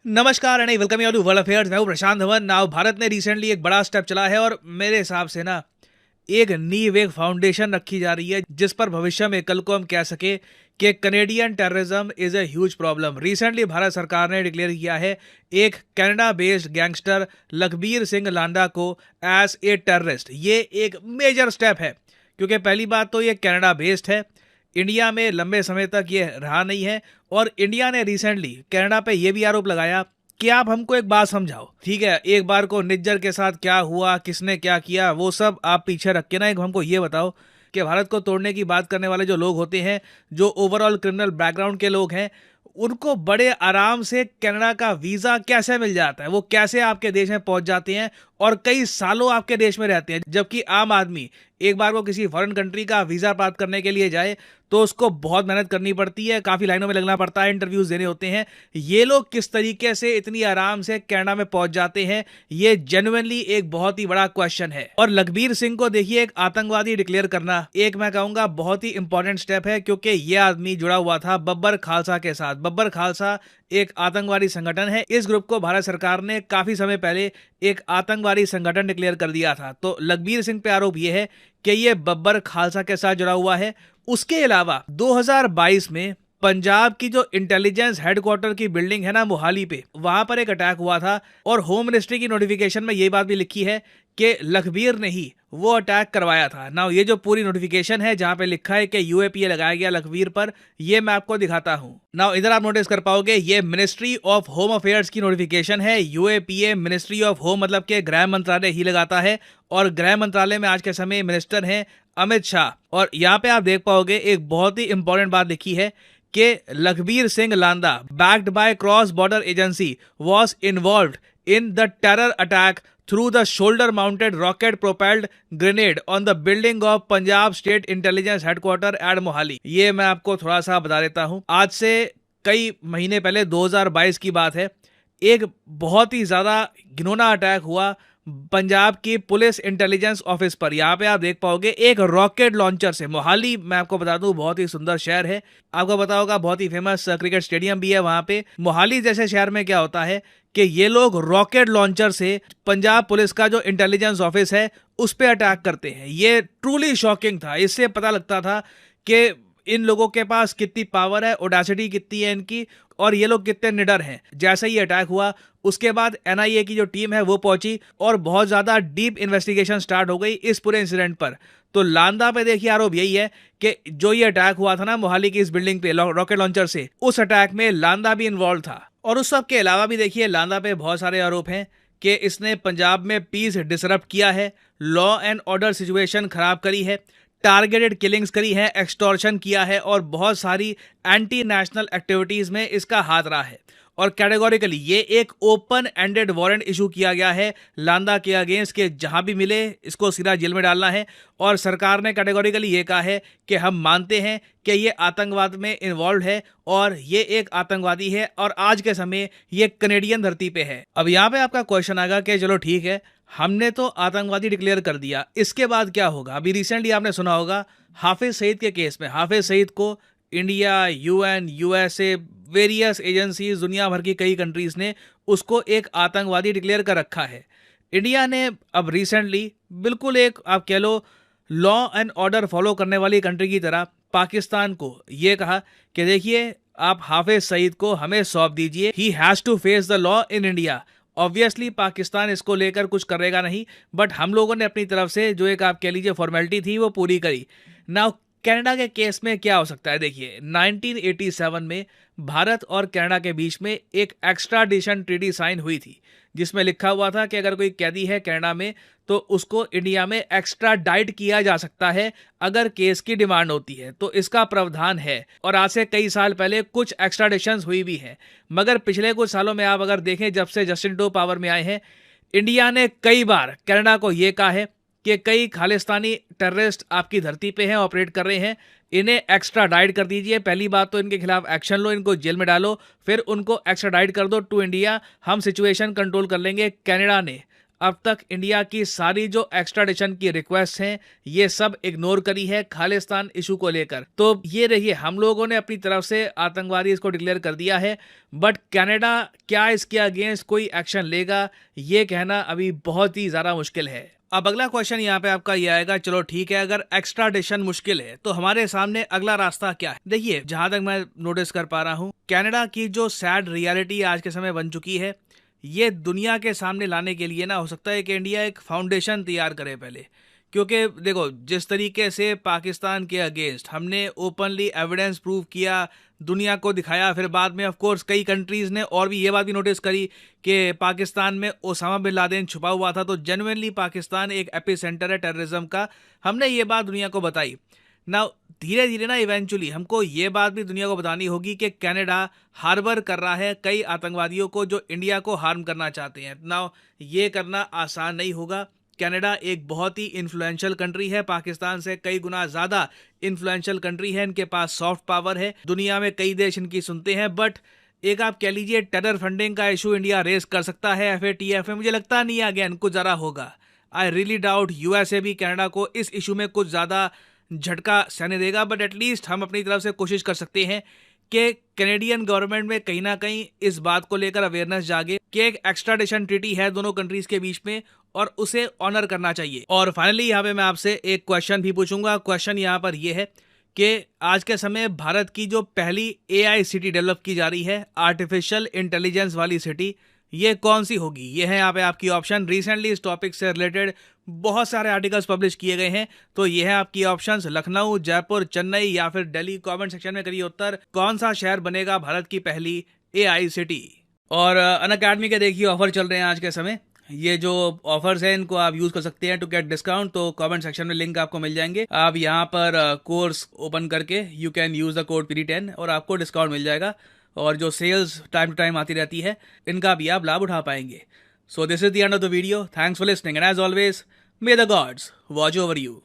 नमस्कार and welcome you to world affairs. मैं हूं प्रशांत धवन। नाउ भारत ने रिसेंटली एक बड़ा स्टेप चला है और मेरे हिसाब से ना एक नींव, एक फाउंडेशन रखी जा रही है जिस पर भविष्य में कल को हम कह सके कि Canadian terrorism is a huge problem. Recently Bharat सरकार ने डिक्लेयर किया है एक Canada based gangster Lakhbir Singh Landa को एज ए टेररिस्ट। ये एक मेजर स्टेप है क्योंकि पहली बात तो ये कनाडा बेस्ड है, इंडिया में लंबे समय तक ये रहा नहीं है और इंडिया ने रिसेंटली कनाडा पे ये भी आरोप लगाया कि आप हमको एक बात समझाओ। ठीक है, एक बार को निज्जर के साथ क्या हुआ, किसने क्या किया, वो सब आप पीछे रख के ना एक हमको ये बताओ कि भारत को तोड़ने की बात करने वाले जो लोग होते हैं, जो ओवरऑल क्रिमिनल बैकग्राउंड के लोग हैं, उनको बड़े आराम से कनाडा का वीजा कैसे मिल जाता है, वो कैसे आपके देश में पहुंच जाते हैं और कई सालों आपके देश में रहते हैं। जबकि आम आदमी एक बार को किसी फॉरेन कंट्री का वीजा प्राप्त करने के लिए जाए तो उसको बहुत मेहनत करनी पड़ती है, काफी लाइनों में लगना पड़ता है, इंटरव्यूज देने होते हैं। ये लोग किस तरीके से इतनी आराम से कनाडा में पहुंच जाते हैं, ये जेन्युइनली एक बहुत ही बड़ा क्वेश्चन है। और लखबीर सिंह को देखिए एक आतंकवादी डिक्लेयर करना एक मैं कहूंगा बहुत ही इंपॉर्टेंट स्टेप है क्योंकि ये आदमी जुड़ा हुआ था बब्बर खालसा के साथ। बब्बर खालसा एक आतंकवादी संगठन है। इस ग्रुप को भारत सरकार ने काफी समय पहले एक आतंकवादी संगठन डिक्लेयर कर दिया था। तो लखबीर सिंह पे आरोप यह है कि ये बब्बर खालसा के साथ जुड़ा हुआ है। उसके अलावा 2022 में पंजाब की जो इंटेलिजेंस हेडक्वार्टर की बिल्डिंग है ना मोहाली पे, वहां पर एक अटैक हुआ था और होम मिनिस्ट्री की नोटिफिकेशन में ये बात भी लिखी है कि लखबीर ने ही वो अटैक करवाया था। नाउ ये जो पूरी नोटिफिकेशन है जहां पे लिखा है कि यूएपीए लगाया गया लखबीर पर, ये मैं आपको दिखाता हूं। नाउ इधर आप नोटिस कर पाओगे ये मिनिस्ट्री ऑफ होम अफेयर्स की नोटिफिकेशन है। यूएपीए मिनिस्ट्री ऑफ होम मतलब के गृह मंत्रालय ही लगाता है और गृह मंत्रालय में आज के समय मिनिस्टर हैं अमित शाह। और यहाँ पे आप देख पाओगे एक बहुत ही इंपॉर्टेंट बात लिखी है कि लखबीर सिंह लांदा backed by cross border agency was involved in the terror attack through the shoulder mounted rocket propelled grenade on the building of Punjab State Intelligence Headquarter at Mohali। ये मैं आपको थोड़ा सा बता देता हूं। आज से कई महीने पहले 2022 की बात है, एक बहुत ही ज्यादा घिनौना अटैक हुआ पंजाब की पुलिस इंटेलिजेंस ऑफिस पर। यहाँ पे आप देख पाओगे एक रॉकेट लॉन्चर से। मोहाली मैं आपको बता दूं बहुत ही सुंदर शहर है, आपको पता होगा बहुत ही फेमस क्रिकेट स्टेडियम भी है वहां पे। मोहाली जैसे शहर में क्या होता है कि ये लोग रॉकेट लॉन्चर से पंजाब पुलिस का जो इंटेलिजेंस ऑफिस है उस पर अटैक करते हैं। ये ट्रूली शॉकिंग था। इससे पता लगता था कि इन लोगों के पास कितनी पावर है, ओडेसिटी कितनी है इनकी और ये लोग कितने निडर हैं। जैसे ही अटैक हुआ उसके बाद एनआईए की जो टीम है वो पहुंची और बहुत ज्यादा डीप इन्वेस्टिगेशन स्टार्ट हो गई इस पूरे इंसिडेंट पर। तो लांदा पे देखिए आरोप यही है कि जो ये अटैक हुआ था ना मोहाली की इस बिल्डिंग पे रॉकेट लॉन्चर से, उस अटैक में लांदा भी इन्वॉल्व था। और उस सब के अलावा भी देखिए लांदा पे बहुत सारे आरोप हैं कि इसने पंजाब में पीस डिसरप्ट किया है, लॉ एंड ऑर्डर सिचुएशन खराब करी है, टारगेटेड किलिंग्स करी है, एक्सटॉर्शन किया है और बहुत सारी एंटी नेशनल एक्टिविटीज में इसका हाथ रहा है। और कैटेगोरिकली ये एक ओपन एंडेड वारंट इशू किया गया है लांदा के अगेंस्ट के जहां भी मिले इसको सीधा जेल में डालना है। और सरकार ने कैटेगोरिकली ये कहा है कि हम मानते हैं कि ये आतंकवाद में इन्वॉल्व है और ये एक आतंकवादी है और आज के समय ये कनेडियन धरती पे है। अब यहाँ पे आपका क्वेश्चन आएगा कि चलो ठीक है, हमने तो आतंकवादी डिक्लेयर कर दिया, इसके बाद क्या होगा। अभी रिसेंटली आपने सुना होगा हाफिज सईद के केस में, हाफिज सईद को India, UN, USA, various agencies, दुनिया भर की कई कंट्रीज ने उसको एक आतंकवादी डिक्लेयर कर रखा है। इंडिया ने अब रिसेंटली बिल्कुल एक आप कह लो लॉ एंड ऑर्डर फॉलो करने वाली कंट्री की तरह पाकिस्तान को ये कहा कि देखिए आप हाफिज सईद को हमें सौंप दीजिए, he has to face the law in India. Obviously Pakistan इसको लेकर कुछ करेगा नहीं, बट हम लोगों ने अपनी तरफ से जो एक आप कह लीजिए फॉर्मेलिटी थी वो पूरी करी। नाउ कनाडा के केस में क्या हो सकता है, देखिए 1987 में भारत और कनाडा के बीच में एक एक्स्ट्राडिशन ट्रीटी साइन हुई थी जिसमें लिखा हुआ था कि अगर कोई कैदी है कनाडा में तो उसको इंडिया में एक्स्ट्राडाइट किया जा सकता है अगर केस की डिमांड होती है। तो इसका प्रावधान है और आज से कई साल पहले कुछ एक्स्ट्राडिशंस हुई भी हैं। मगर पिछले कुछ सालों में आप अगर देखें जब से जस्टिन ट्रूडो पावर में आए हैं, इंडिया ने कई बार कनाडा को यह कहा है कि कई खालिस्तानी टेररिस्ट आपकी धरती पे हैं, ऑपरेट कर रहे हैं, इन्हें एक्स्ट्राडाइट कर दीजिए। पहली बात तो इनके खिलाफ एक्शन लो, इनको जेल में डालो, फिर उनको एक्स्ट्राडाइट कर दो टू इंडिया, हम सिचुएशन कंट्रोल कर लेंगे। कनाडा ने अब तक इंडिया की सारी जो एक्स्ट्राडिशन की रिक्वेस्ट हैं ये सब इग्नोर करी है खालिस्तान इशू को लेकर। तो ये रहिए, हम लोगों ने अपनी तरफ से आतंकवादी इसको डिक्लेयर कर दिया है, बट कनाडा क्या इसके अगेंस्ट कोई एक्शन लेगा ये कहना अभी बहुत ही ज़्यादा मुश्किल है। अब अगला क्वेश्चन यहाँ पे आपका ये आएगा, चलो ठीक है, अगर एक्स्ट्राडिशन मुश्किल है तो हमारे सामने अगला रास्ता क्या है। देखिए, जहां तक मैं नोटिस कर पा रहा हूँ, कनाडा की जो सैड रियलिटी आज के समय बन चुकी है, ये दुनिया के सामने लाने के लिए ना हो सकता है कि इंडिया एक फाउंडेशन तैयार करे पहले। क्योंकि देखो, जिस तरीके से पाकिस्तान के अगेंस्ट हमने ओपनली एविडेंस प्रूव किया, दुनिया को दिखाया, फिर बाद में ऑफ कोर्स कई कंट्रीज़ ने और भी ये बात भी नोटिस करी कि पाकिस्तान में ओसामा बिन लादेन छुपा हुआ था, तो जेन्युइनली पाकिस्तान एक एपी सेंटर है टेररिज्म का। हमने ये बात दुनिया को बताई। ना धीरे धीरे ना इवेंचुअली हमको ये बात भी दुनिया को बतानी होगी कि कनाडा हार्बर कर रहा है कई आतंकवादियों को जो इंडिया को हार्म करना चाहते हैं। ना ये करना आसान नहीं होगा। कनाडा एक बहुत ही इन्फ्लुएंशियल कंट्री है, पाकिस्तान से कई गुना ज़्यादा इन्फ्लुएंशियल कंट्री है, इनके पास सॉफ्ट पावर है, दुनिया में कई देश इनकी सुनते हैं। बट एक आप कह लीजिए टेरर फंडिंग का इशू इंडिया रेस कर सकता है FATF में, मुझे लगता नहीं है अगेन कुछ ज़्यादा होगा। आई रियली डाउट USA भी कनाडा को इस इशू में कुछ ज़्यादा झटका सहने देगा, बट एटलीस्ट हम अपनी तरफ से कोशिश कर सकते हैं कि कैनेडियन गवर्नमेंट में कहीं ना कहीं इस बात को लेकर अवेयरनेस जागे कि एक एक्स्ट्राडिशन ट्रीटी है दोनों कंट्रीज के बीच में और उसे ऑनर करना चाहिए। और फाइनली यहाँ पे मैं आपसे एक क्वेश्चन भी पूछूंगा। क्वेश्चन यहाँ पर यह है कि आज के समय भारत की जो पहली AI सिटी डेवलप की जा रही है, आर्टिफिशियल इंटेलिजेंस वाली सिटी, ये कौन सी होगी? ये है यहाँ पे आपकी ऑप्शन। रिसेंटली इस टॉपिक से रिलेटेड बहुत सारे आर्टिकल्स पब्लिश किए गए हैं, तो ये है आपकी ऑप्शंस, लखनऊ, जयपुर, चेन्नई या फिर दिल्ली। कमेंट सेक्शन में करिए उत्तर, कौन सा शहर बनेगा भारत की पहली AI सिटी। और अनअकैडमी के देखिए ऑफर चल रहे हैं आज के समय। ये जो ऑफर्स हैं इनको आप यूज कर सकते हैं टू गेट डिस्काउंट, तो कमेंट सेक्शन में लिंक आपको मिल जाएंगे। आप यहाँ पर कोर्स ओपन करके you can use the code PD10 और आपको डिस्काउंट मिल जाएगा। और जो सेल्स टाइम टू टाइम आती रहती है इनका भी आप लाभ उठा पाएंगे। So this is the end of the video. Thanks for listening and as always may the gods watch over you.